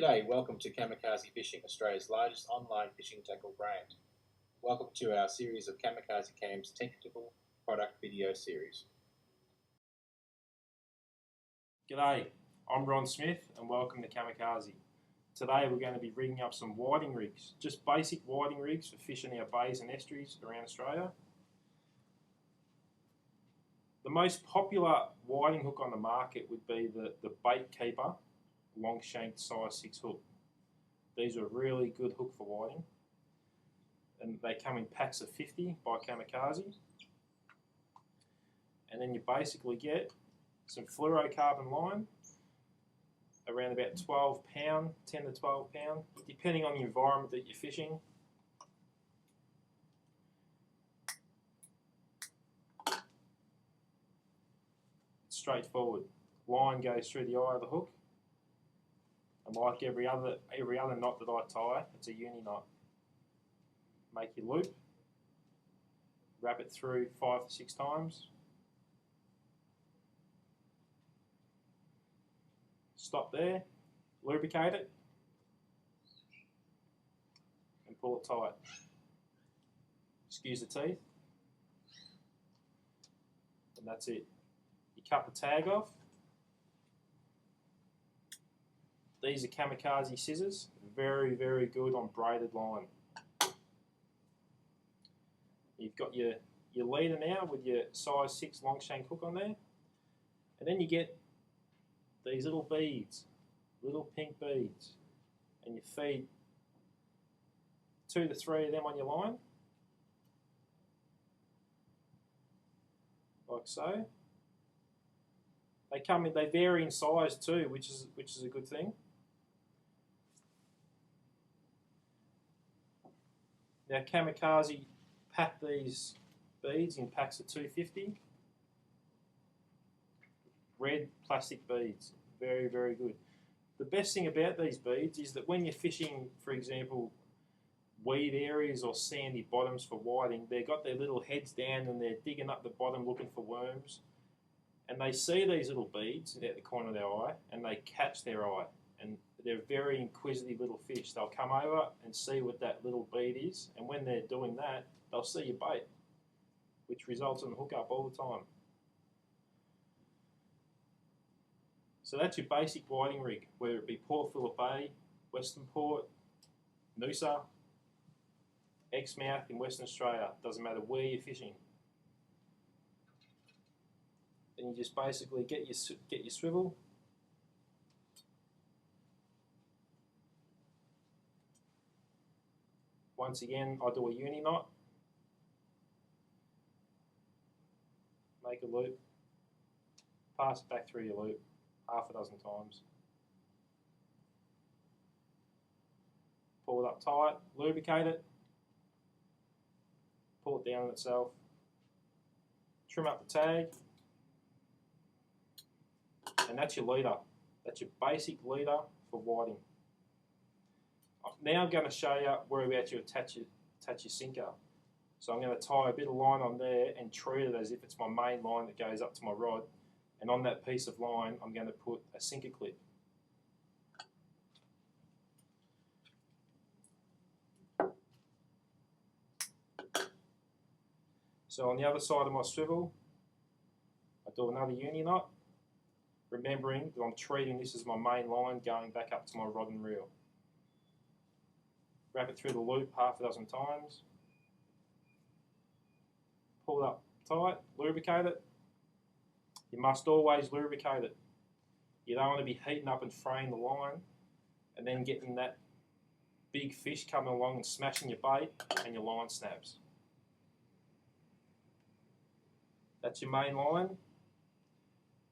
G'day, welcome to Kamikaze Fishing, Australia's largest online fishing tackle brand. Welcome to our series of Kamikaze Cam's technical product video series. G'day, I'm Ron Smith and welcome to Kamikaze. Today we're going to be rigging up some whiting rigs, just basic whiting rigs for fishing our bays and estuaries around Australia. The most popular whiting hook on the market would be the Bait Keeper long shanked size 6 hook. These are a really good hook for whiting, and they come in packs of 50 by Kamikaze. And then you basically get some fluorocarbon line, around about 12 pound, 10 to 12 pound, depending on the environment that you're fishing. It's straightforward. Line goes through the eye of the hook. And like every other knot that I tie, it's a uni knot. Make your loop, wrap it through 5 to 6 times, stop there, lubricate it, and pull it tight. Excuse the teeth, and that's it. You cut the tag off. These are Kamikaze scissors, very, very good on braided line. You've got your leader now with your size 6 long shank hook on there, and then you get these little beads, little pink beads, and you feed 2 to 3 of them on your line, like so. They vary in size too, which is a good thing. Now Kamikaze pack these beads in packs of 250. Red plastic beads, very, very good. The best thing about these beads is that when you're fishing, for example, weed areas or sandy bottoms for whiting, they've got their little heads down and they're digging up the bottom looking for worms. And they see these little beads out the corner of their eye and they catch their eye. And they're very inquisitive little fish. They'll come over and see what that little bead is, and when they're doing that, they'll see your bait, which results in a hookup all the time. So that's your basic whiting rig, whether it be Port Phillip Bay, Western Port, Noosa, Exmouth in Western Australia. Doesn't matter where you're fishing. Then you just basically get your swivel. Once again, I do a uni knot, make a loop, pass it back through your loop half a dozen times, pull it up tight, lubricate it, pull it down on itself, trim up the tag, and that's your leader. That's your basic leader for whiting. Now I'm going to show you whereabouts you attach your sinker. So I'm going to tie a bit of line on there and treat it as if it's my main line that goes up to my rod. And on that piece of line, I'm going to put a sinker clip. So on the other side of my swivel, I do another uni knot, remembering that I'm treating this as my main line going back up to my rod and reel. Wrap it through the loop half a dozen times, pull it up tight, lubricate it. You must always lubricate it. You don't want to be heating up and fraying the line and then getting that big fish coming along and smashing your bait and your line snaps. That's your main line.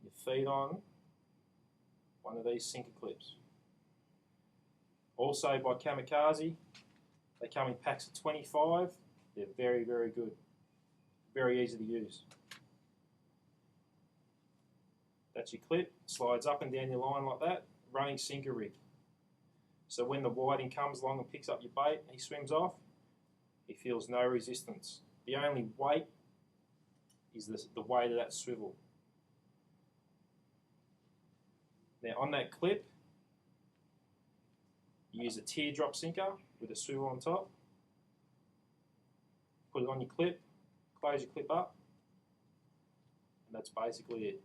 You feed on one of these sinker clips. Also by Kamikaze, they come in packs of 25. They're very, very good. Very easy to use. That's your clip. Slides up and down your line like that. Running sinker rig. So when the whiting comes along and picks up your bait, he swims off, he feels no resistance. The only weight is the weight of that swivel. Now on that clip, You use a teardrop sinker with a swivel on top. Put it on your clip, close your clip up, and that's basically it.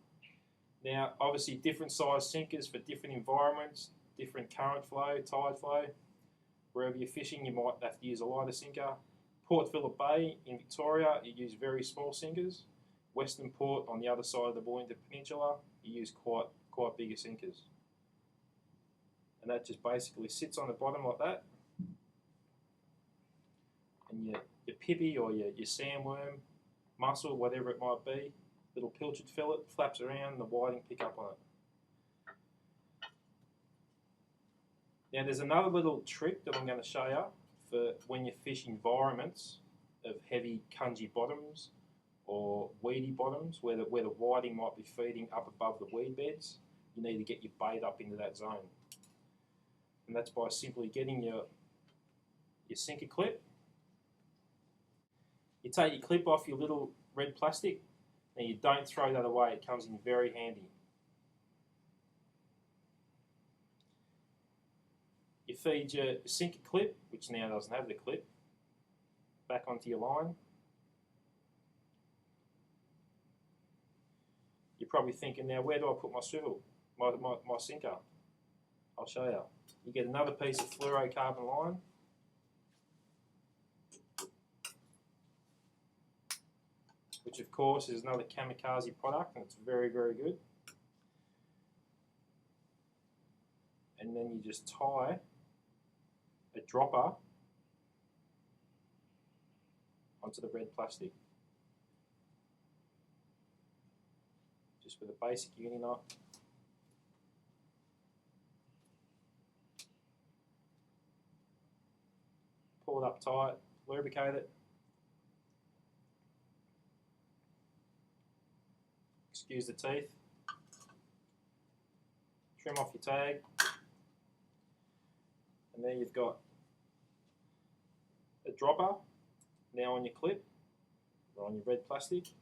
Now, obviously different size sinkers for different environments, different current flow, tide flow. Wherever you're fishing, you might have to use a lighter sinker. Port Phillip Bay in Victoria, you use very small sinkers. Western Port on the other side of the Bullingdon Peninsula, you use quite bigger sinkers. And that just basically sits on the bottom like that. And your pippy or your sandworm, mussel, whatever it might be, little pilchard fillet flaps around and the whiting pick up on it. Now there's another little trick that I'm going to show you for when you fish environments of heavy cungy bottoms or weedy bottoms where the whiting might be feeding up above the weed beds. You need to get your bait up into that zone. And that's by simply getting your sinker clip. You take your clip off your little red plastic and you don't throw that away, it comes in very handy. You feed your sinker clip, which now doesn't have the clip, back onto your line. You're probably thinking, now where do I put my swivel, my sinker? I'll show you. You get another piece of fluorocarbon line. Which of course is another Kamikaze product and it's very, very good. And then you just tie a dropper onto the red plastic. Just with a basic uni knot. Pull it up tight, lubricate it. Excuse the teeth. Trim off your tag. And there you've got a dropper now on your clip, or on your red plastic.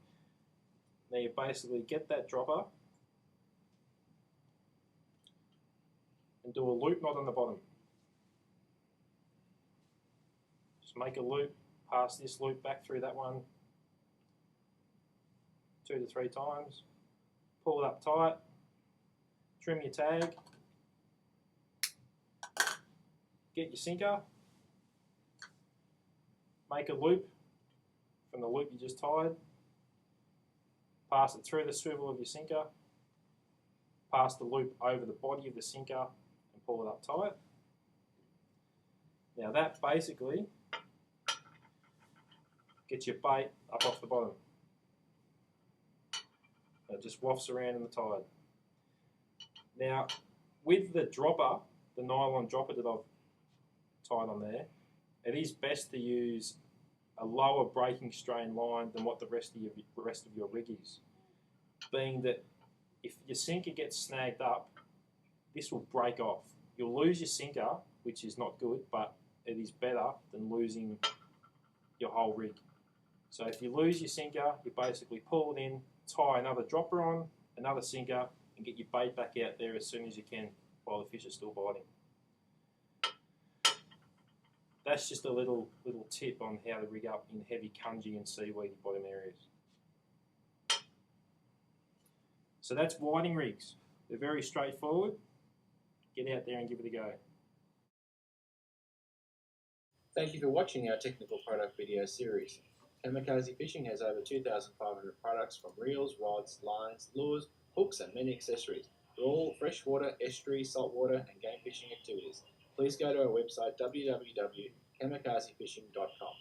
Now you basically get that dropper and do a loop knot on the bottom. Just make a loop, pass this loop back through that one 2 to 3 times, pull it up tight, trim your tag, get your sinker, make a loop from the loop you just tied, pass it through the swivel of your sinker, pass the loop over the body of the sinker and pull it up tight. Now that basically gets your bait up off the bottom. It just wafts around in the tide. Now, with the dropper, the nylon dropper that I've tied on there, it is best to use a lower breaking strain line than what the rest of your rig is. Being that if your sinker gets snagged up, this will break off. You'll lose your sinker, which is not good, but it is better than losing your whole rig. So if you lose your sinker, you basically pull it in, tie another dropper on, another sinker, and get your bait back out there as soon as you can while the fish are still biting. That's just a little tip on how to rig up in heavy cungy and seaweedy bottom areas. So that's whiting rigs. They're very straightforward. Get out there and give it a go. Thank you for watching our technical product video series. Kamikaze Fishing has over 2,500 products from reels, rods, lines, lures, hooks and many accessories for all freshwater, estuary, saltwater and game fishing activities. Please go to our website www.kamikazefishing.com.